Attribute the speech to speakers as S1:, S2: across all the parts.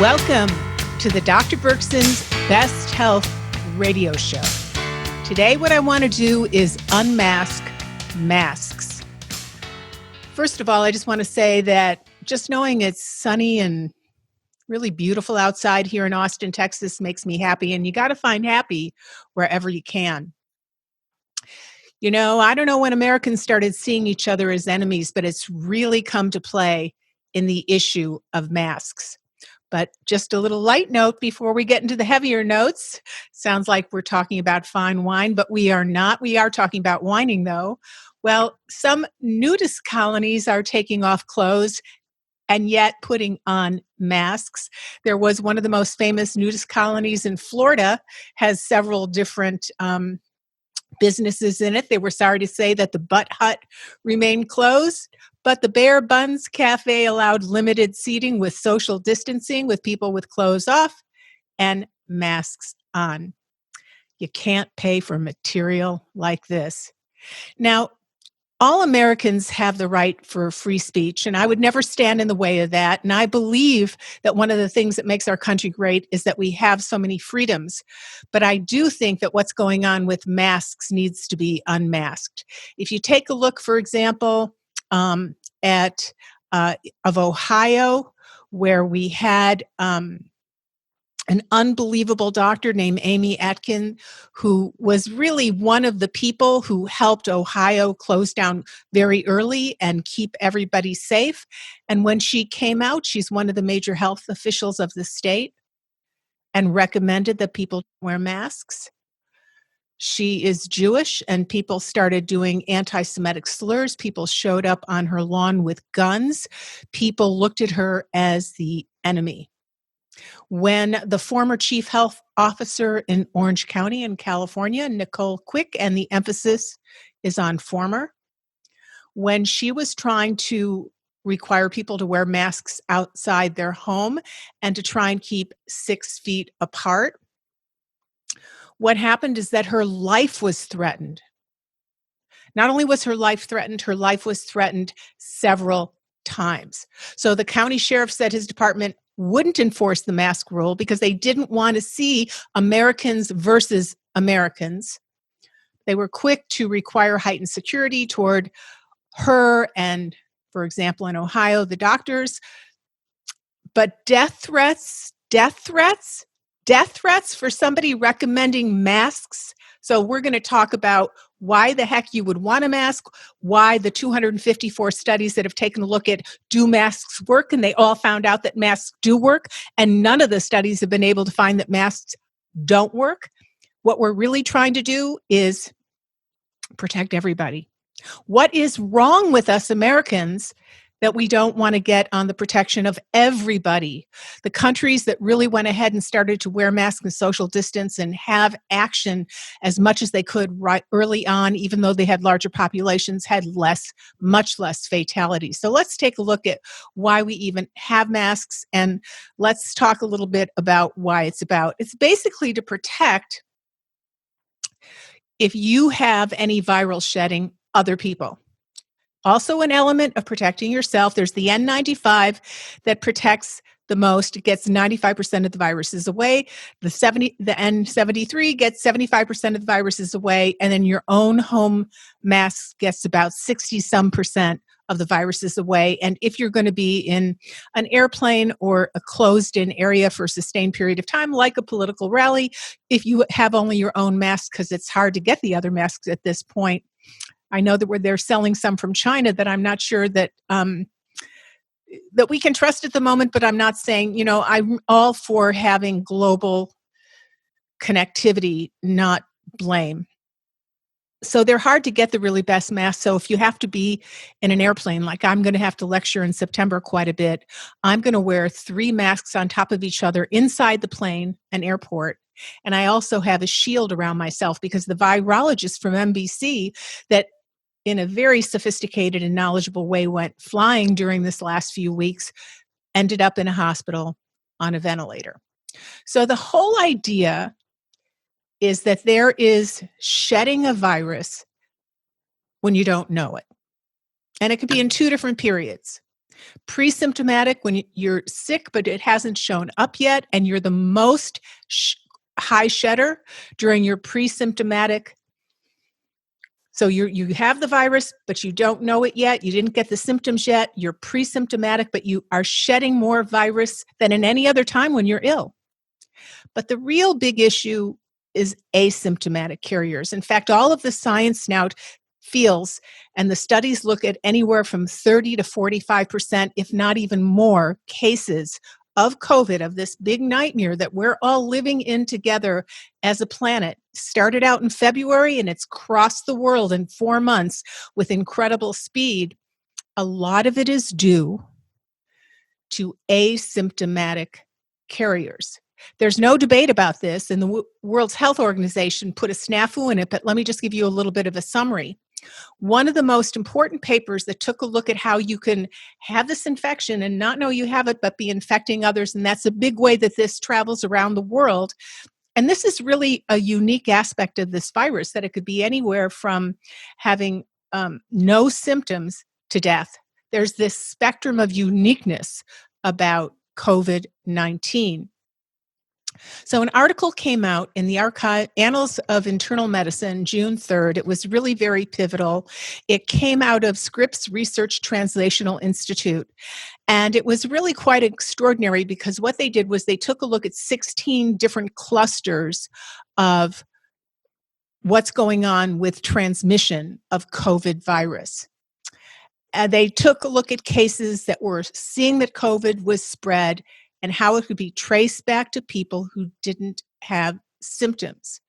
S1: Welcome to the Dr. Bergson's Best Health radio show. Today, what I want to do is unmask masks. First of all, I just want to say that just knowing it's sunny and really beautiful outside here in Austin, Texas makes me happy, and you got to find happy wherever you can. You know, I don't know when Americans started seeing each other as enemies, but it's really come to play in the issue of masks. But just a little light note before we get into the heavier notes. Sounds like we're talking about fine wine, but we are not. We are talking about whining, though. Well, some nudist colonies are taking off clothes and yet putting on masks. There was one of the most famous nudist colonies in Florida, has several different businesses in it. They were sorry to say that the Butt Hut remained closed, but the Bare Buns Cafe allowed limited seating with social distancing, with people with clothes off and masks on. You can't pay for material like this. Now, all Americans have the right for free speech, and I would never stand in the way of that. And I believe that one of the things that makes our country great is that we have so many freedoms. But I do think that what's going on with masks needs to be unmasked. If you take a look, for example, at Ohio, where we had an unbelievable doctor named Amy Atkin, who was really one of the people who helped Ohio close down very early and keep everybody safe. And when she came out, she's one of the major health officials of the state and recommended that people wear masks. She is Jewish, and people started doing anti-Semitic slurs. People showed up on her lawn with guns. People looked at her as the enemy. When the former chief health officer in Orange County in California, Nicole Quick, and the emphasis is on former, when she was trying to require people to wear masks outside their home and to try and keep 6 feet apart, what happened is that her life was threatened. Not only was her life was threatened several times. So the county sheriff said his department wouldn't enforce the mask rule because they didn't want to see Americans versus Americans. They were quick to require heightened security toward her and, for example, in Ohio, the doctors. But death threats for somebody recommending masks. So we're going to talk about why the heck you would want a mask, why the 254 studies that have taken a look at do masks work, and they all found out that masks do work, and none of the studies have been able to find that masks don't work. What we're really trying to do is protect everybody. What is wrong with us Americans that we don't want to get on the protection of everybody? The countries that really went ahead and started to wear masks and social distance and have action as much as they could right early on, even though they had larger populations, had much less fatalities. So let's take a look at why we even have masks, and let's talk a little bit about why it's about. It's basically to protect, if you have any viral shedding, other people. Also an element of protecting yourself. There's the N95 that protects the most. It gets 95% of the viruses away. The N73 gets 75% of the viruses away. And then your own home mask gets about 60-some% of the viruses away. And if you're going to be in an airplane or a closed-in area for a sustained period of time, like a political rally, if you have only your own mask, because it's hard to get the other masks at this point. I know that they're selling some from China that I'm not sure that that we can trust at the moment, but I'm not saying, I'm all for having global connectivity, not blame. So they're hard to get the really best masks. So if you have to be in an airplane, like I'm going to have to lecture in September quite a bit, I'm going to wear 3 masks on top of each other inside the plane, an airport. And I also have a shield around myself because the virologist from NBC that in a very sophisticated and knowledgeable way went flying during this last few weeks, ended up in a hospital on a ventilator. So the whole idea is that there is shedding a virus when you don't know it. And it could be in 2 different periods. Pre-symptomatic, when you're sick, but it hasn't shown up yet, and you're the most high shedder during your pre-symptomatic. So you have the virus, but you don't know it yet. You didn't get the symptoms yet. You're pre-symptomatic, but you are shedding more virus than in any other time when you're ill. But the real big issue is asymptomatic carriers. In fact, all of the science now feels, and the studies look at anywhere from 30 to 45%, if not even more, cases of COVID, of this big nightmare that we're all living in together as a planet. Started out in February and it's crossed the world in 4 months with incredible speed. A lot of it is due to asymptomatic carriers. There's no debate about this, and the World Health Organization put a snafu in it, but let me just give you a little bit of a summary. One of the most important papers that took a look at how you can have this infection and not know you have it, but be infecting others, and that's a big way that this travels around the world. And this is really a unique aspect of this virus, that it could be anywhere from having no symptoms to death. There's this spectrum of uniqueness about COVID-19. So an article came out in the Annals of Internal Medicine, June 3rd. It was really very pivotal. It came out of Scripps Research Translational Institute. And it was really quite extraordinary because what they did was they took a look at 16 different clusters of what's going on with transmission of COVID virus. They took a look at cases that were seeing that COVID was spread and how it could be traced back to people who didn't have symptoms.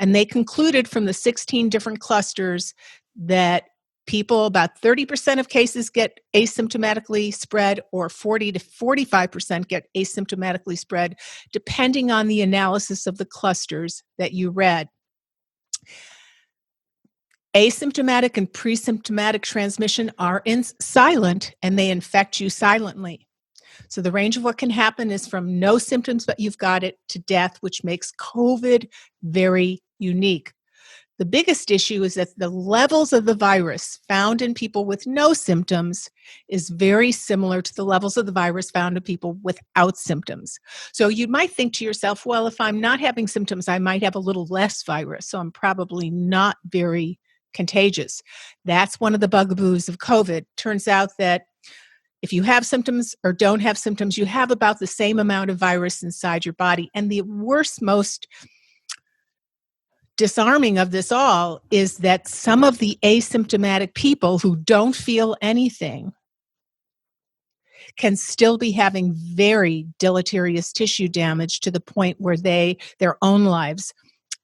S1: And they concluded from the 16 different clusters that people, about 30% of cases get asymptomatically spread, or 40 to 45% get asymptomatically spread, depending on the analysis of the clusters that you read. Asymptomatic and pre-symptomatic transmission are silent, and they infect you silently. So the range of what can happen is from no symptoms, but you've got it, to death, which makes COVID very unique. The biggest issue is that the levels of the virus found in people with no symptoms is very similar to the levels of the virus found in people without symptoms. So you might think to yourself, well, if I'm not having symptoms, I might have a little less virus, so I'm probably not very contagious. That's one of the bugaboos of COVID. Turns out that if you have symptoms or don't have symptoms, you have about the same amount of virus inside your body. And the worst, most disarming of this all is that some of the asymptomatic people who don't feel anything can still be having very deleterious tissue damage to the point where their own lives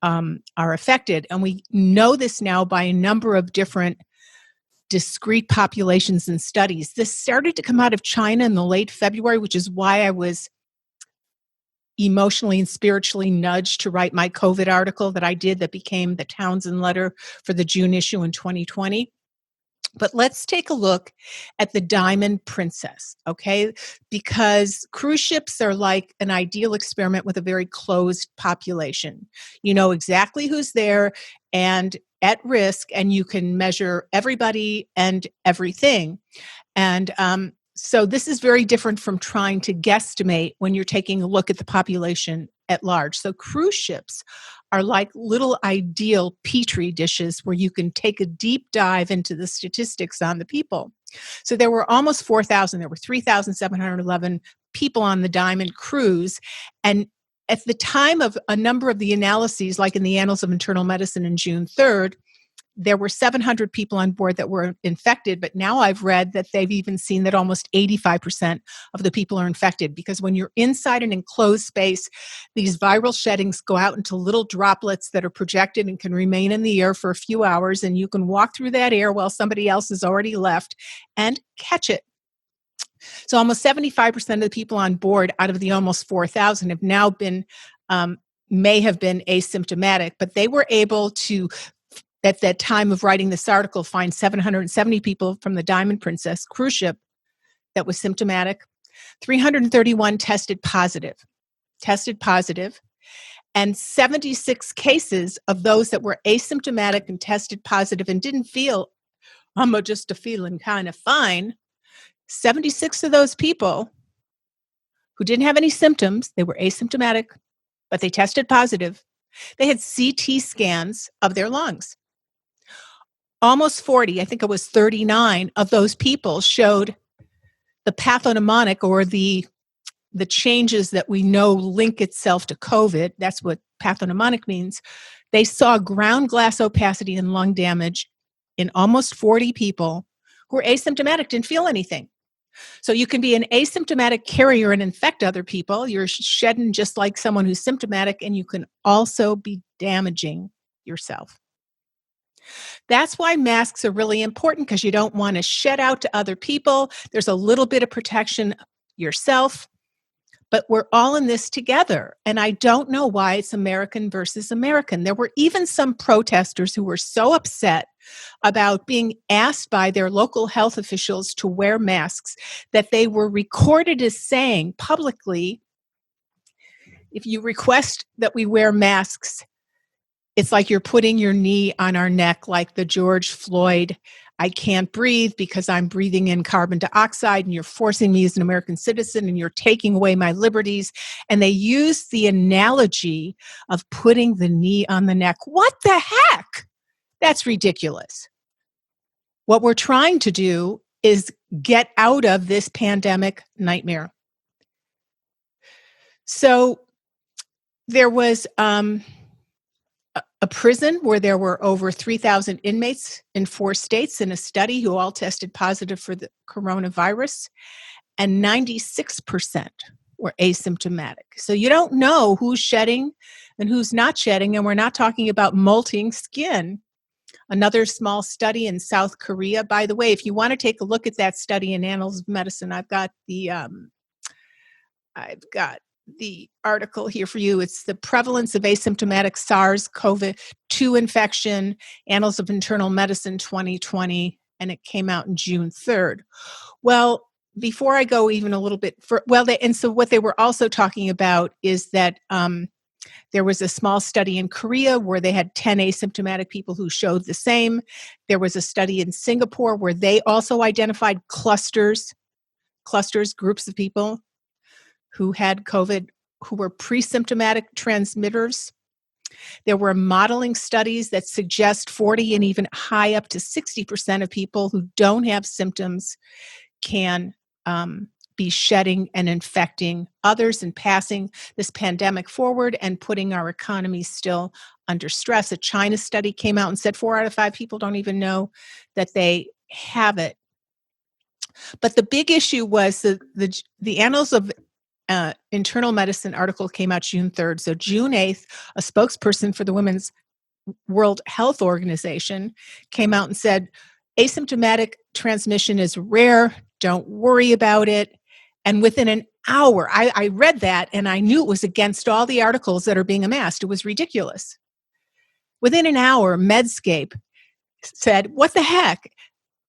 S1: are affected. And we know this now by a number of different discrete populations and studies. This started to come out of China in the late February, which is why I was emotionally and spiritually nudged to write my COVID article that I did that became the Townsend letter for the June issue in 2020. But let's take a look at the Diamond Princess, okay? Because cruise ships are like an ideal experiment with a very closed population. You know exactly who's there and at risk, and you can measure everybody and everything. And so this is very different from trying to guesstimate when you're taking a look at the population at large. So cruise ships are like little ideal petri dishes where you can take a deep dive into the statistics on the people. So there were almost 4,000. There were 3,711 people on the Diamond cruise. And at the time of a number of the analyses, like in the Annals of Internal Medicine in June 3rd, there were 700 people on board that were infected, but now I've read that they've even seen that almost 85% of the people are infected, because when you're inside an enclosed space, these viral sheddings go out into little droplets that are projected and can remain in the air for a few hours, and you can walk through that air while somebody else has already left and catch it. So almost 75% of the people on board out of the almost 4,000 have now been, may have been asymptomatic, but they were able to, at that time of writing this article, find 770 people from the Diamond Princess cruise ship that was symptomatic. 331 tested positive, and 76 cases of those that were asymptomatic and tested positive and didn't feel, I'm just a feeling kind of fine. 76 of those people who didn't have any symptoms, they were asymptomatic, but they tested positive. They had CT scans of their lungs. Almost 40, I think it was 39 of those people showed the pathognomonic, or the changes that we know link itself to COVID. That's what pathognomonic means. They saw ground glass opacity and lung damage in almost 40 people who were asymptomatic, didn't feel anything. So you can be an asymptomatic carrier and infect other people. You're shedding just like someone who's symptomatic, and you can also be damaging yourself. That's why masks are really important, because you don't want to shed out to other people. There's a little bit of protection yourself, but we're all in this together. And I don't know why it's American versus American. There were even some protesters who were so upset about being asked by their local health officials to wear masks that they were recorded as saying publicly, if you request that we wear masks, it's like you're putting your knee on our neck, like the George Floyd, I can't breathe because I'm breathing in carbon dioxide, and you're forcing me as an American citizen, and you're taking away my liberties. And they use the analogy of putting the knee on the neck. What the heck? That's ridiculous. What we're trying to do is get out of this pandemic nightmare. So there was a prison where there were over 3,000 inmates in 4 states in a study who all tested positive for the coronavirus, and 96% were asymptomatic. So you don't know who's shedding and who's not shedding, and we're not talking about molting skin. Another small study in South Korea. By the way, if you want to take a look at that study in Annals of Medicine, I've got the article here for you. It's the Prevalence of Asymptomatic SARS-CoV-2 Infection, Annals of Internal Medicine 2020, and it came out in June 3rd. Well, before I go even a little bit so what they were also talking about is that there was a small study in Korea where they had 10 asymptomatic people who showed the same. There was a study in Singapore where they also identified clusters, groups of people who had COVID, who were pre-symptomatic transmitters. There were modeling studies that suggest 40 and even high up to 60% of people who don't have symptoms can be shedding and infecting others and passing this pandemic forward and putting our economy still under stress. A China study came out and said 4 out of 5 people don't even know that they have it. But the big issue was the Annals of Internal Medicine article came out June 3rd. So June 8th, a spokesperson for the Women's World Health Organization came out and said, asymptomatic transmission is rare. Don't worry about it. And within an hour, I read that and I knew it was against all the articles that are being amassed. It was ridiculous. Within an hour, Medscape said, what the heck?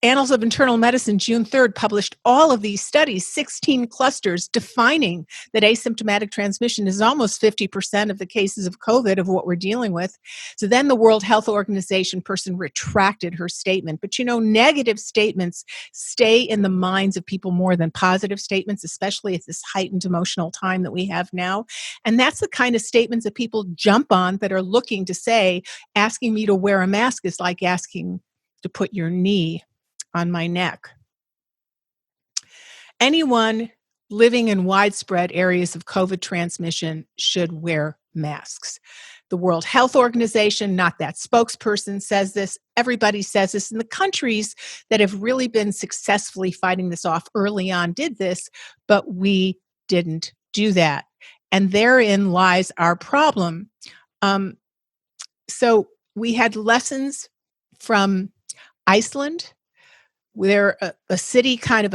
S1: Annals of Internal Medicine, June 3rd, published all of these studies, 16 clusters, defining that asymptomatic transmission is almost 50% of the cases of COVID of what we're dealing with. So then the World Health Organization person retracted her statement. But negative statements stay in the minds of people more than positive statements, especially at this heightened emotional time that we have now. And that's the kind of statements that people jump on that are looking to say, asking me to wear a mask is like asking to put your knee on my neck. Anyone living in widespread areas of COVID transmission should wear masks. The World Health Organization, not that spokesperson, says this. Everybody says this. And the countries that have really been successfully fighting this off early on did this, but we didn't do that. And therein lies our problem. So we had lessons from Iceland. They're a city kind of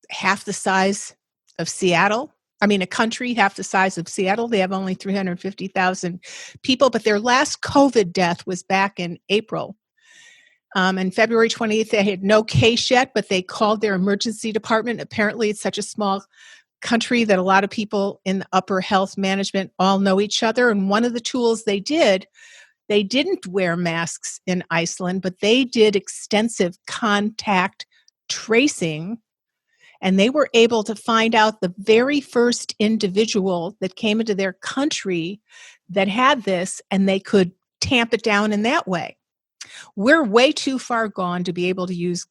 S1: half the size of Seattle. A country half the size of Seattle. They have only 350,000 people, but their last COVID death was back in April. On February 20th, they had no case yet, but they called their emergency department. Apparently, it's such a small country that a lot of people in the upper health management all know each other. And one of the tools they didn't wear masks in Iceland, but they did extensive contact tracing And they were able to find out the very first individual that came into their country that had this, and they could tamp it down in that way. We're way too far gone to be able to use,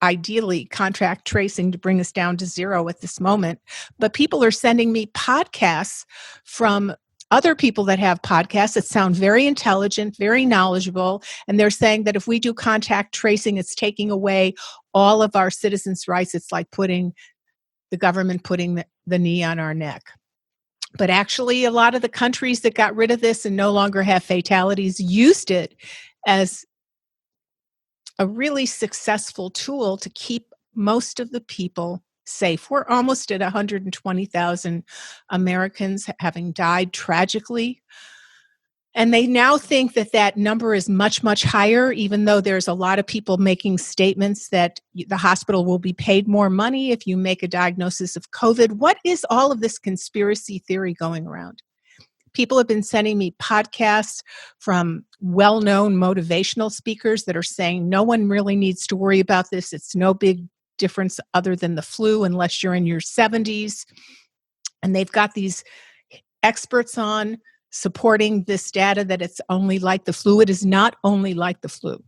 S1: ideally, contact tracing to bring us down to zero at this moment. But people are sending me podcasts from other people that have podcasts that sound very intelligent, very knowledgeable, and they're saying that if we do contact tracing, it's taking away all of our citizens' rights. It's like putting the government putting the knee on our neck. But actually, a lot of the countries that got rid of this and no longer have fatalities used it as a really successful tool to keep most of the people safe. We're almost at 120,000 Americans having died tragically. And they now think that that number is much, much higher, even though there's a lot of people making statements that the hospital will be paid more money if you make a diagnosis of COVID. What is all of this conspiracy theory going around? People have been sending me podcasts from well-known motivational speakers that are saying no one really needs to worry about this. It's no big difference other than the flu unless you're in your 70s. And they've got these experts on supporting this data that it's only like the flu. It is not only like the flu.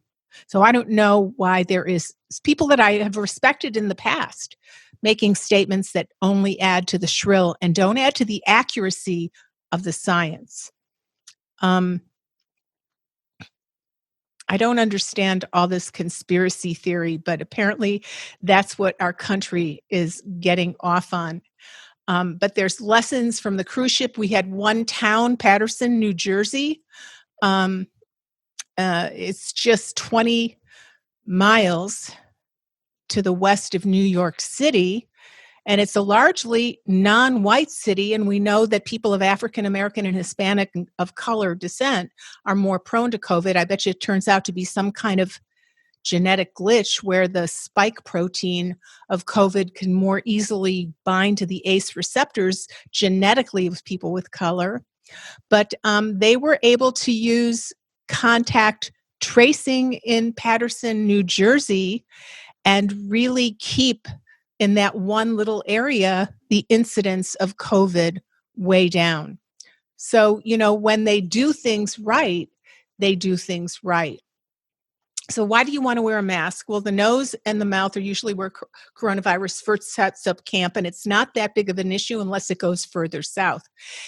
S1: So I don't know why there is people that I have respected in the past making statements that only add to the shrill and don't add to the accuracy of the science. I don't understand all this conspiracy theory, but apparently that's what our country is getting off on. But there's lessons from the cruise ship. We had one town, Paterson, New Jersey. It's just 20 miles to the west of New York City. And it's a largely non-white city, and we know that people of African American and Hispanic and of color descent are more prone to COVID. I bet you it turns out to be some kind of genetic glitch where the spike protein of COVID can more easily bind to the ACE receptors genetically with people with color. But they were able to use contact tracing in Paterson, New Jersey, and really keep in that one little area the incidence of COVID way down. So, when they do things right, they do things right. So why do you want to wear a mask? Well, the nose and the mouth are usually where coronavirus first sets up camp, and it's not that big of an issue unless it goes further south.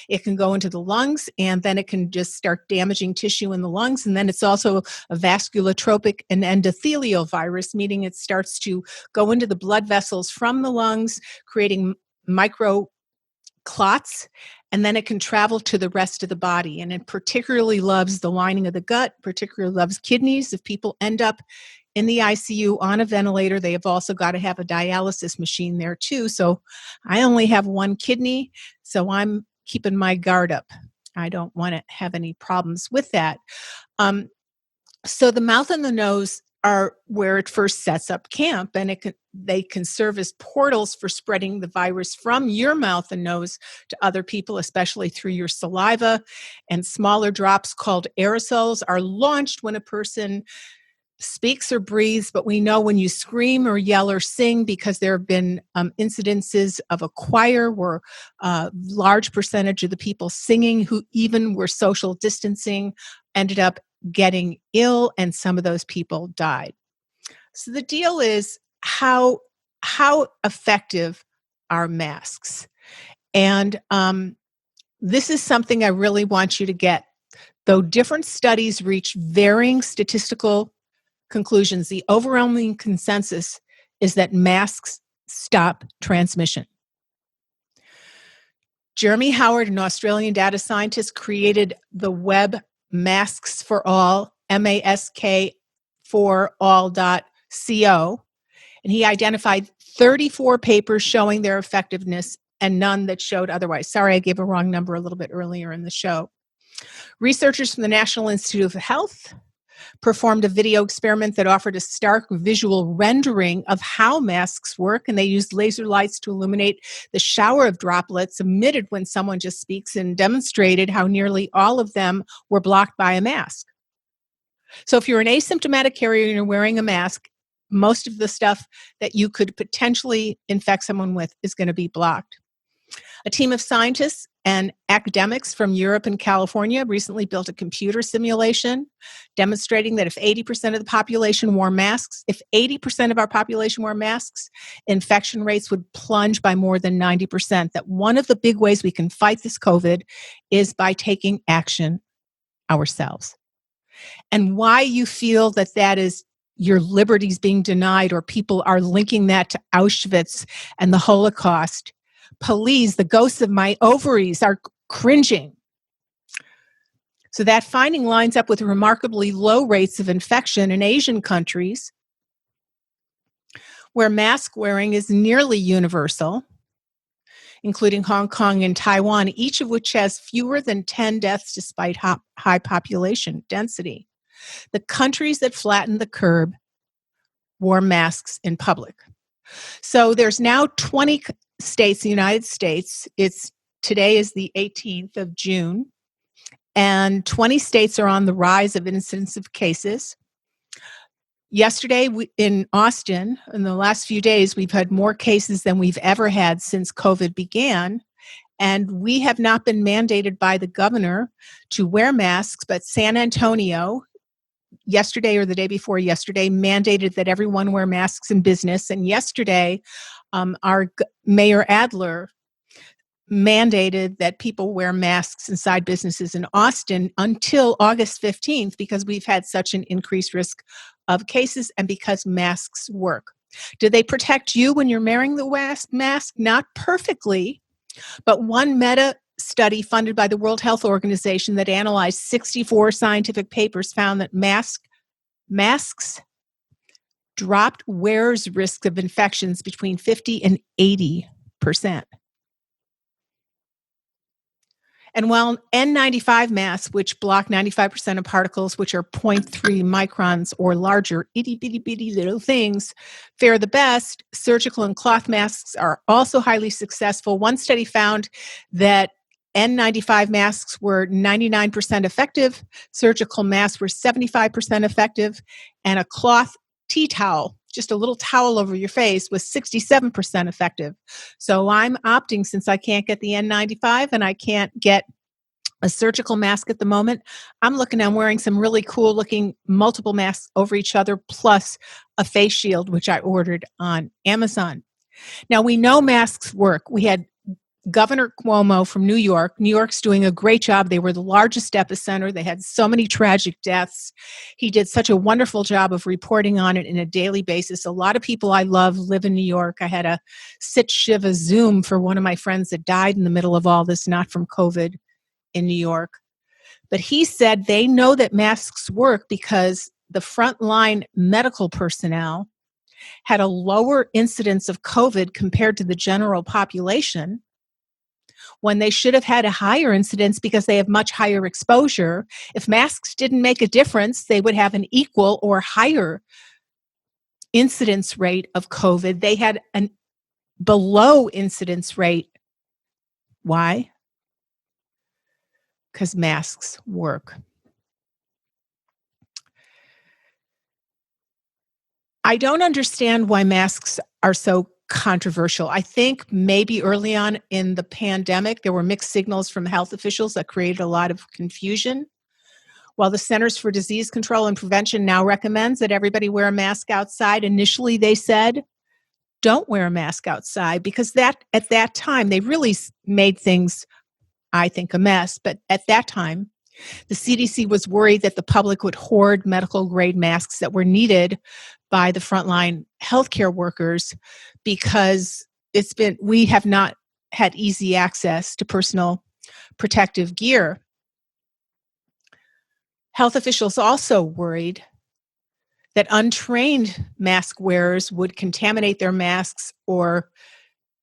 S1: It can go into the lungs, and then it can just start damaging tissue in the lungs, and then it's also a vasculotropic and endothelial virus, meaning it starts to go into the blood vessels from the lungs, creating micro clots, and then it can travel to the rest of the body. And it particularly loves the lining of the gut, particularly loves kidneys. If people end up in the ICU on a ventilator, they have also got to have a dialysis machine there too. So I only have one kidney, so I'm keeping my guard up. I don't want to have any problems with that. So the mouth and the nose are where it first sets up camp, and they can serve as portals for spreading the virus from your mouth and nose to other people, especially through your saliva. And smaller drops called aerosols are launched when a person speaks or breathes, but we know when you scream or yell or sing, because there have been incidences of a choir where a large percentage of the people singing who even were social distancing ended up getting ill, and some of those people died. So the deal is how effective are masks? And this is something I really want you to get. Though different studies reach varying statistical conclusions, the overwhelming consensus is that masks stop transmission. Jeremy Howard, an Australian data scientist, created the web Masks for All, MASK for all.co, and he identified 34 papers showing their effectiveness and none that showed otherwise. Sorry, I gave a wrong number a little bit earlier in the show. Researchers from the National Institute of Health performed a video experiment that offered a stark visual rendering of how masks work, and they used laser lights to illuminate the shower of droplets emitted when someone just speaks, and demonstrated how nearly all of them were blocked by a mask. So if you're an asymptomatic carrier and you're wearing a mask, most of the stuff that you could potentially infect someone with is going to be blocked. A team of scientists and academics from Europe and California recently built a computer simulation demonstrating that if 80% of the population wore masks, infection rates would plunge by more than 90%. That one of the big ways we can fight this COVID is by taking action ourselves. And why you feel that that is your liberties being denied, or people are linking that to Auschwitz and the Holocaust. Please, the ghosts of my ovaries are cringing. So that finding lines up with remarkably low rates of infection in Asian countries, where mask wearing is nearly universal, including Hong Kong and Taiwan, each of which has fewer than 10 deaths despite high population density. The countries that flattened the curve wore masks in public. So there's now 20 states in the United States. Today is the 18th of June, and 20 states are on the rise of incidence of cases. Yesterday in Austin, in the last few days, we've had more cases than we've ever had since COVID began. And we have not been mandated by the governor to wear masks, but San Antonio, yesterday or the day before yesterday, mandated that everyone wear masks in business. And yesterday, our Mayor Adler mandated that people wear masks inside businesses in Austin until August 15th, because we've had such an increased risk of cases and because masks work. Do they protect you when you're wearing the mask? Not perfectly, but one meta study funded by the World Health Organization that analyzed 64 scientific papers found that masks dropped wearers' risk of infections between 50 and 80%. And while N95 masks, which block 95% of particles, which are 0.3 microns or larger, itty bitty bitty little things, fare the best, surgical and cloth masks are also highly successful. One study found that N95 masks were 99% effective, surgical masks were 75% effective, and a cloth tea towel, just a little towel over your face, was 67% effective. So I'm opting, since I can't get the N95 and I can't get a surgical mask at the moment, I'm wearing some really cool looking multiple masks over each other, plus a face shield, which I ordered on Amazon. Now, we know masks work. We had Governor Cuomo from New York. New York's doing a great job. They were the largest epicenter. They had so many tragic deaths. He did such a wonderful job of reporting on it in a daily basis. A lot of people I love live in New York. I had a Shiva Zoom for one of my friends that died in the middle of all this, not from COVID, in New York. But he said they know that masks work because the frontline medical personnel had a lower incidence of COVID compared to the general population, when they should have had a higher incidence because they have much higher exposure. If masks didn't make a difference, they would have an equal or higher incidence rate of COVID. They had a below incidence rate. Why? Because masks work. I don't understand why masks are so controversial. I think maybe early on in the pandemic, there were mixed signals from health officials that created a lot of confusion. While the Centers for Disease Control and Prevention now recommends that everybody wear a mask outside, initially they said, don't wear a mask outside, because at that time, they really made things, I think, a mess. But at that time, the CDC was worried that the public would hoard medical grade masks that were needed by the frontline healthcare workers, because we have not had easy access to personal protective gear. Health officials also worried that untrained mask wearers would contaminate their masks or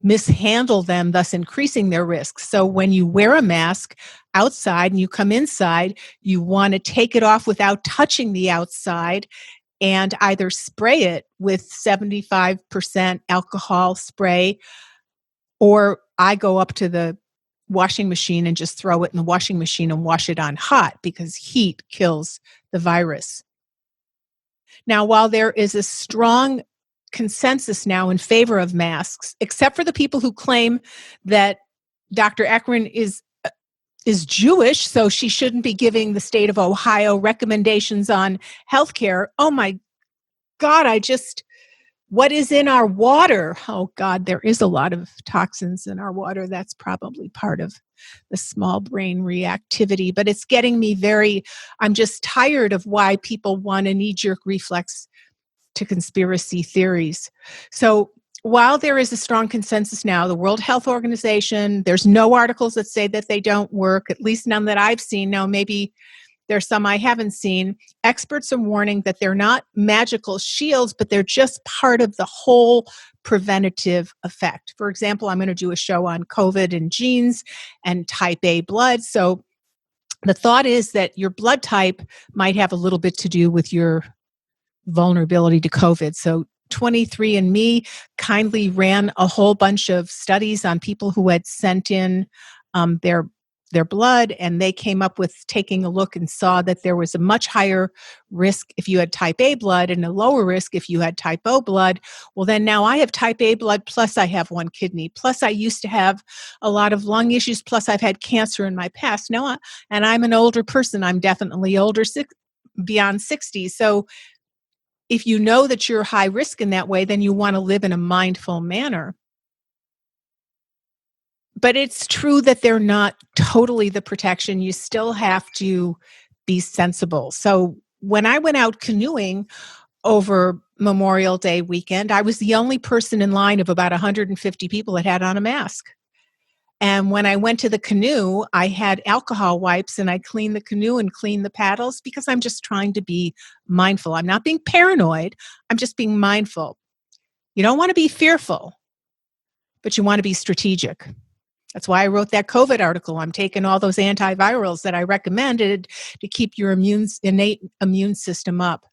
S1: mishandle them, thus increasing their risks. So when you wear a mask outside and you come inside, you want to take it off without touching the outside and either spray it with 75% alcohol spray, or I go up to the washing machine and just throw it in the washing machine and wash it on hot, because heat kills the virus. Now, while there is a strong consensus now in favor of masks, except for the people who claim that Dr. Ekman is Jewish, so she shouldn't be giving the state of Ohio recommendations on healthcare. Oh my God, what is in our water? Oh God, there is a lot of toxins in our water. That's probably part of the small brain reactivity, but it's getting me I'm just tired of why people want a knee-jerk reflex to conspiracy theories. So while there is a strong consensus now, the World Health Organization, there's no articles that say that they don't work, at least none that I've seen. Now, maybe there's some I haven't seen. Experts are warning that they're not magical shields, but they're just part of the whole preventative effect. For example, I'm going to do a show on COVID and genes and type A blood. So the thought is that your blood type might have a little bit to do with your vulnerability to COVID. So 23andMe kindly ran a whole bunch of studies on people who had sent in their blood, and they came up with taking a look and saw that there was a much higher risk if you had type A blood and a lower risk if you had type O blood. Well, then now I have type A blood, plus I have one kidney, plus I used to have a lot of lung issues, plus I've had cancer in my past. And I'm an older person. I'm definitely older, beyond 60. So if you know that you're high risk in that way, then you want to live in a mindful manner. But it's true that they're not totally the protection. You still have to be sensible. So when I went out canoeing over Memorial Day weekend, I was the only person in line of about 150 people that had on a mask. And when I went to the canoe, I had alcohol wipes and I cleaned the canoe and cleaned the paddles because I'm just trying to be mindful. I'm not being paranoid. I'm just being mindful. You don't want to be fearful, but you want to be strategic. That's why I wrote that COVID article. I'm taking all those antivirals that I recommended to keep your innate immune system up.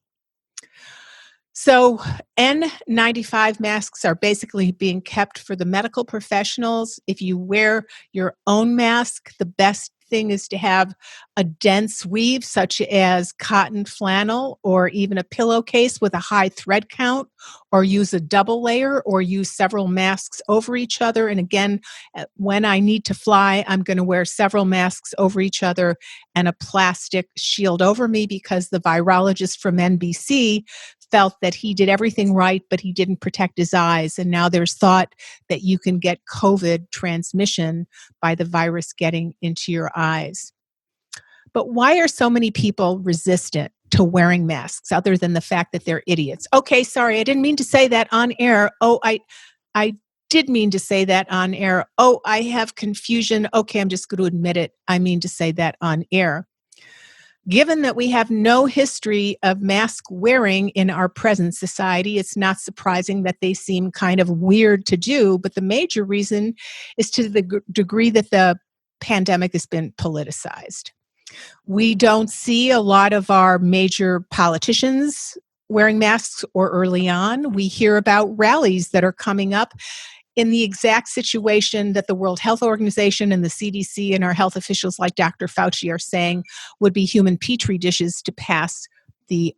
S1: So N95 masks are basically being kept for the medical professionals. If you wear your own mask, the best thing is to have a dense weave, such as cotton flannel, or even a pillowcase with a high thread count, or use a double layer, or use several masks over each other. And again, when I need to fly, I'm going to wear several masks over each other and a plastic shield over me, because the virologist from NBC felt that he did everything right, but he didn't protect his eyes. And now there's thought that you can get COVID transmission by the virus getting into your eyes. But why are so many people resistant to wearing masks other than the fact that they're idiots? Okay, sorry, I didn't mean to say that on air. Oh, I did mean to say that on air. Oh, I have confusion. Okay, I'm just going to admit it. I mean to say that on air. Given that we have no history of mask wearing in our present society, it's not surprising that they seem kind of weird to do. But the major reason is to the degree that the pandemic has been politicized. We don't see a lot of our major politicians wearing masks, or early on. We hear about rallies that are coming up in the exact situation that the World Health Organization and the CDC and our health officials like Dr. Fauci are saying would be human petri dishes to pass the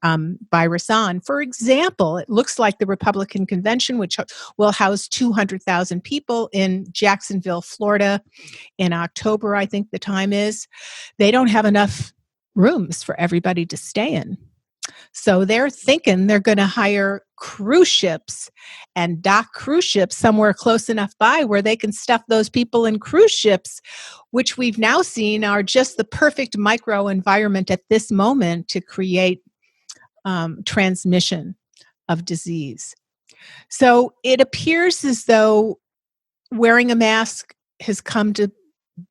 S1: virus on. For example, it looks like the Republican convention, which will house 200,000 people in Jacksonville, Florida, in October, I think the time is, they don't have enough rooms for everybody to stay in. So they're thinking they're going to hire cruise ships and dock cruise ships somewhere close enough by where they can stuff those people in cruise ships, which we've now seen are just the perfect micro environment at this moment to create transmission of disease. So it appears as though wearing a mask has come to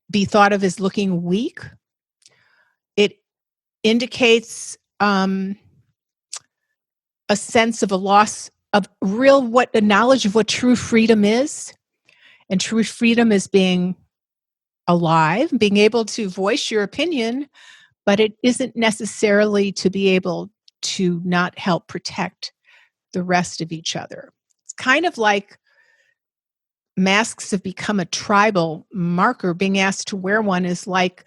S1: be thought of as looking weak. It indicates a sense of a loss of a knowledge of what true freedom is. And true freedom is being alive, being able to voice your opinion, but it isn't necessarily to be able to not help protect the rest of each other. It's kind of like masks have become a tribal marker. Being asked to wear one is like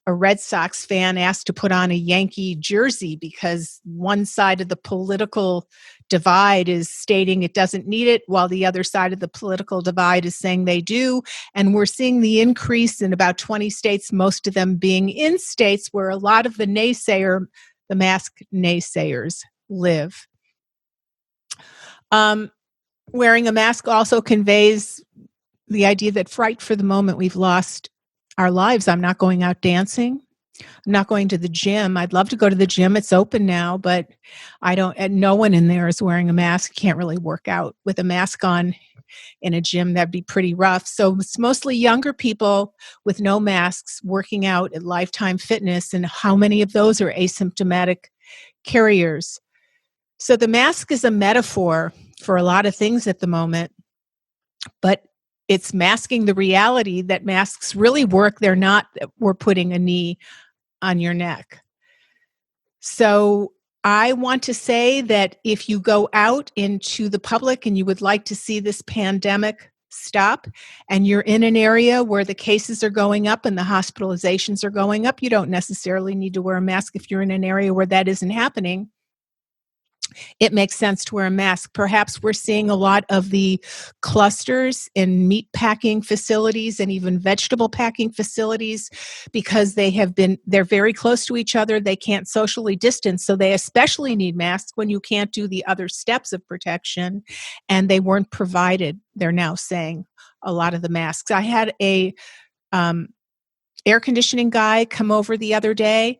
S1: a Red Sox fan asked to put on a Yankee jersey because one side of the political divide is stating it doesn't need it, while the other side of the political divide is saying they do. And we're seeing the increase in about 20 states, most of them being in states where a lot of the mask naysayers live. Wearing a mask also conveys the idea that fright for the moment we've lost our lives. I'm not going out dancing. I'm not going to the gym. I'd love to go to the gym. It's open now, but no one in there is wearing a mask. You can't really work out with a mask on in a gym. That'd be pretty rough. So it's mostly younger people with no masks working out at Lifetime Fitness. And how many of those are asymptomatic carriers? So the mask is a metaphor for a lot of things at the moment, but it's masking the reality that masks really work. They're not, we're putting a knee on your neck. So I want to say that if you go out into the public and you would like to see this pandemic stop, and you're in an area where the cases are going up and the hospitalizations are going up, you don't necessarily need to wear a mask if you're in an area where that isn't happening. It makes sense to wear a mask. Perhaps we're seeing a lot of the clusters in meat packing facilities and even vegetable packing facilities because they're very close to each other. They can't socially distance, so they especially need masks when you can't do the other steps of protection, and they weren't provided. They're now saying a lot of the masks. I had a air conditioning guy come over the other day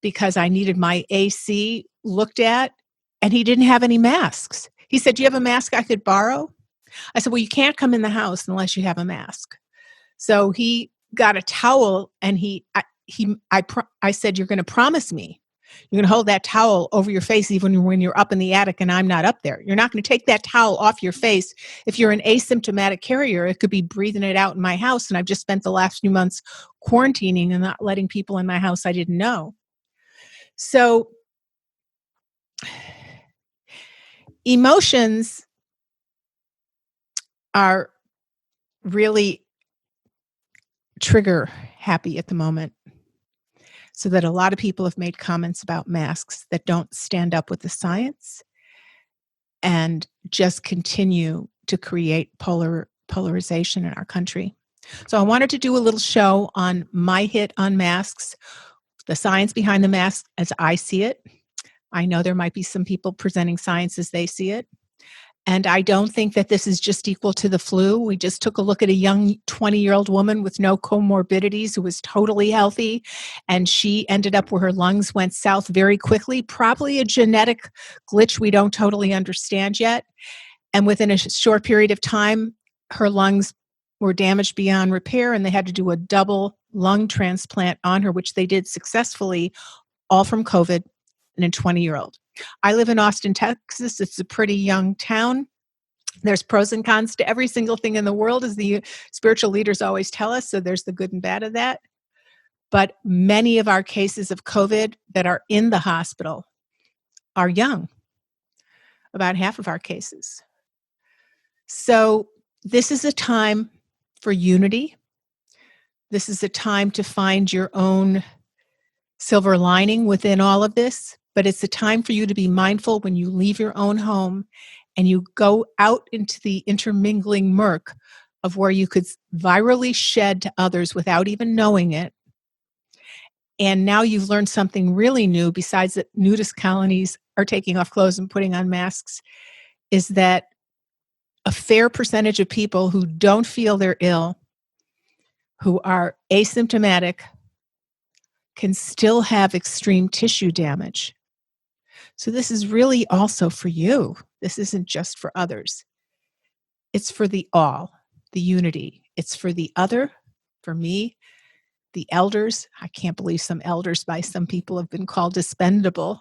S1: because I needed my AC looked at, and he didn't have any masks. He said, "Do you have a mask I could borrow?" I said, "Well, you can't come in the house unless you have a mask." So he got a towel, and I said, "You're going to promise me you're going to hold that towel over your face even when you're up in the attic and I'm not up there. You're not going to take that towel off your face. If you're an asymptomatic carrier, it could be breathing it out in my house, and I've just spent the last few months quarantining and not letting people in my house I didn't know." So emotions are really trigger happy at the moment, so that a lot of people have made comments about masks that don't stand up with the science and just continue to create polarization in our country. So I wanted to do a little show on my hit on masks, the science behind the mask as I see it. I know there might be some people presenting science as they see it. And I don't think that this is just equal to the flu. We just took a look at a young 20-year-old woman with no comorbidities who was totally healthy, and she ended up where her lungs went south very quickly, probably a genetic glitch we don't totally understand yet. And within a short period of time, her lungs were damaged beyond repair, and they had to do a double lung transplant on her, which they did successfully, all from COVID, in a 20-year-old. I live in Austin, Texas. It's a pretty young town. There's pros and cons to every single thing in the world, as the spiritual leaders always tell us. So there's the good and bad of that. But many of our cases of COVID that are in the hospital are young, about half of our cases. So this is a time for unity. This is a time to find your own silver lining within all of this. But it's a time for you to be mindful when you leave your own home and you go out into the intermingling murk of where you could virally shed to others without even knowing it. And now you've learned something really new, besides that nudist colonies are taking off clothes and putting on masks, is that a fair percentage of people who don't feel they're ill, who are asymptomatic, can still have extreme tissue damage. So this is really also for you. This isn't just for others. It's for the all, the unity. It's for the other, for me, the elders. I can't believe some elders by some people have been called expendable.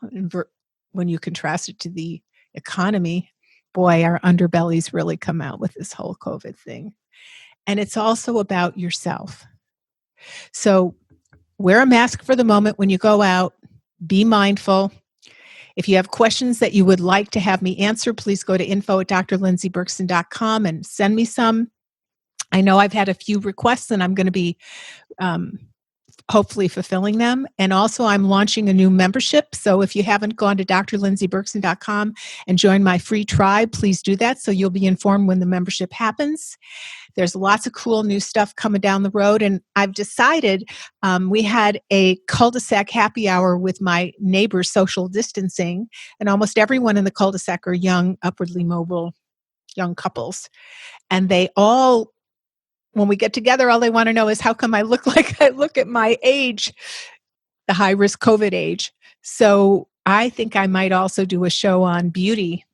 S1: When you contrast it to the economy, boy, our underbellies really come out with this whole COVID thing. And it's also about yourself. So wear a mask for the moment when you go out. Be mindful. If you have questions that you would like to have me answer, please go to info@drlindsayberkson.com and send me some. I know I've had a few requests, and I'm going to be hopefully fulfilling them. And also I'm launching a new membership. So if you haven't gone to drlindsayberkson.com and joined my free tribe, please do that so you'll be informed when the membership happens. There's lots of cool new stuff coming down the road. And I've decided we had a cul-de-sac happy hour with my neighbors, social distancing, and almost everyone in the cul-de-sac are young, upwardly mobile, young couples. And they all, when we get together, all they want to know is how come I look like I look at my age, the high-risk COVID age. So I think I might also do a show on beauty.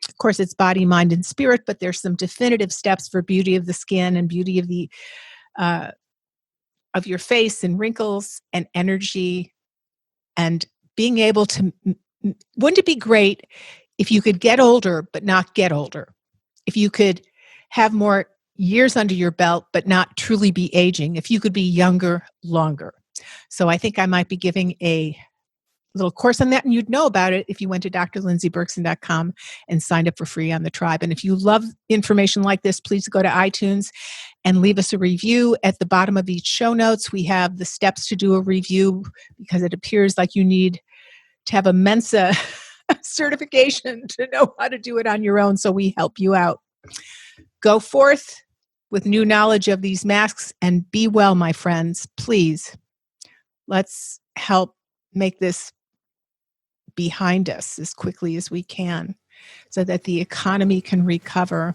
S1: Of course, it's body, mind, and spirit, but there's some definitive steps for beauty of the skin and beauty of the of your face and wrinkles and energy and being able to. Wouldn't it be great if you could get older but not get older? If you could have more years under your belt but not truly be aging, if you could be younger longer. So I think I might be giving a little course on that, and you'd know about it if you went to drlindsayberkson.com and signed up for free on the tribe. And if you love information like this, please go to iTunes and leave us a review. At the bottom of each show notes, we have the steps to do a review because it appears like you need to have a Mensa certification to know how to do it on your own, so we help you out. Go forth with new knowledge of these masks and be well, my friends. Please, let's help make this behind us as quickly as we can so that the economy can recover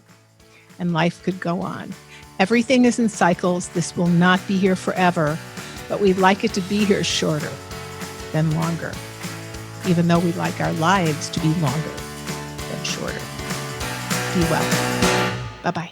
S1: and life could go on. Everything is in cycles. This will not be here forever, but we'd like it to be here shorter than longer, even though we'd like our lives to be longer than shorter. Be well. Bye-bye.